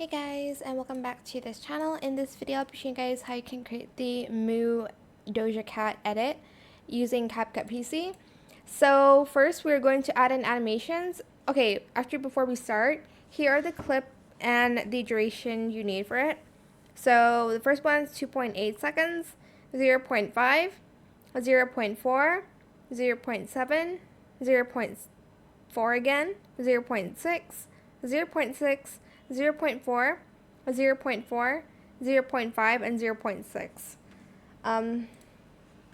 Hey guys, and welcome back to this channel. In this video, I'll be showing you guys how you can create the Moo Dojat Cat edit using CapCut PC. So first, we're going to add in animations. Okay, before we start, here are the clip and the duration you need for it. So the first one is 2.8 seconds, 0.5, 0.4, 0.7, 0.4 again, 0.6, 0.6, 0.4, 0.4, 0.5, and 0.6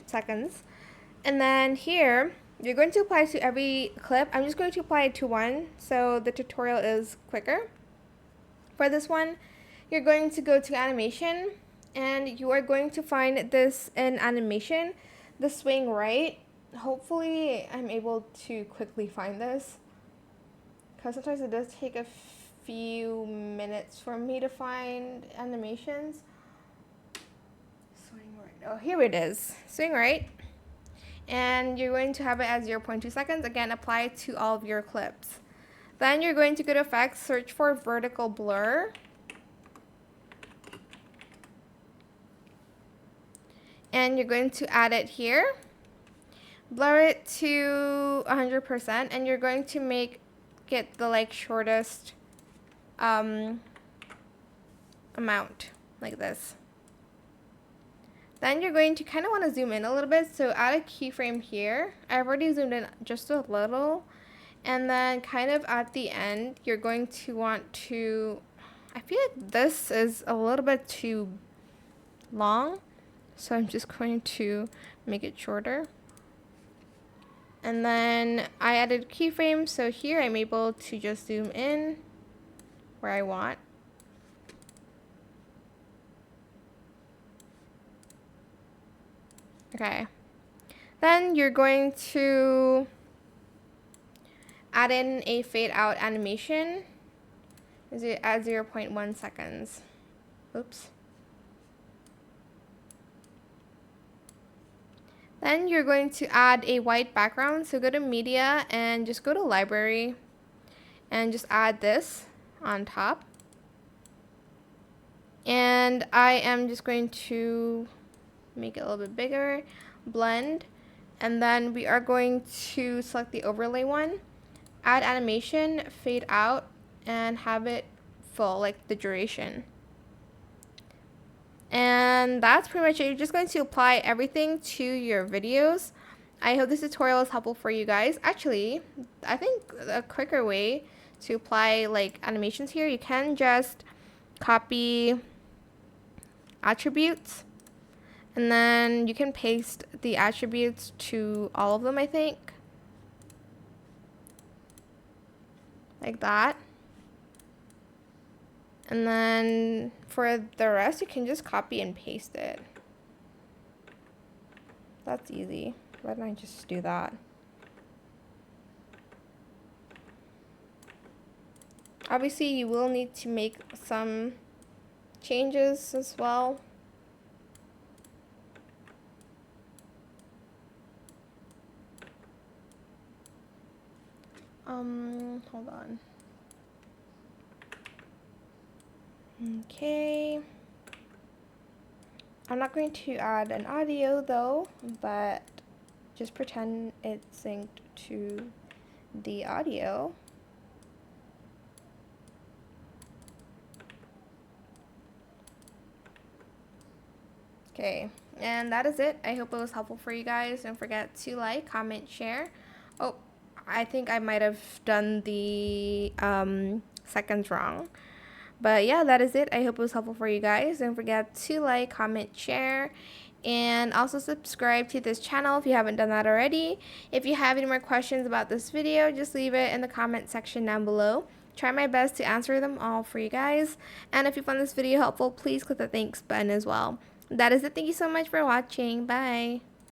seconds. And then here, you're going to apply to every clip. I'm just going to apply it to one, so the tutorial is quicker. For this one, you're going to go to animation, and you are going to find this in animation, the swing right. Hopefully, I'm able to quickly find this, because sometimes it does take a few minutes for me to find animations. Swing right. Oh, here it is. Swing right. And you're going to have it at 0.2 seconds. Again, apply it to all of your clips. Then you're going to go to Effects, search for Vertical Blur. And you're going to add it here. Blur it to 100%, and you're going to get the shortest amount, like this. Then you're going to kind of want to zoom in a little bit, so add a keyframe here. I've already zoomed in just a little, and then kind of at the end, you're going to want to, I feel like this is a little bit too long, so I'm just going to make it shorter. And then I added keyframes, so here I'm able to just zoom in where I want. Okay. Then you're going to add in a fade out animation at 0.1 seconds. Oops. Then you're going to add a white background. So go to Media and just go to Library and just add this on top. And I am just going to make it a little bit bigger, blend, and then we are going to select the overlay one, add animation, fade out, and have it full, like the duration. And that's pretty much it. You're just going to apply everything to your videos. I hope this tutorial is helpful for you guys. Actually, I think a quicker way to apply animations here, you can just copy attributes, and then you can paste the attributes to all of them, I think. Like that. And then for the rest, you can just copy and paste it. That's easy. Why don't I just do that? Obviously, you will need to make some changes as well. Hold on. Okay. I'm not going to add an audio though, but just pretend it's synced to the audio. Okay, and that is it. I hope it was helpful for you guys. Don't forget to like, comment, share. Oh, I think I might have done the seconds wrong. But yeah, that is it. I hope it was helpful for you guys. Don't forget to like, comment, share, and also subscribe to this channel if you haven't done that already. If you have any more questions about this video, just leave it in the comment section down below. Try my best to answer them all for you guys. And if you found this video helpful, please click the thanks button as well. That is it. Thank you so much for watching. Bye.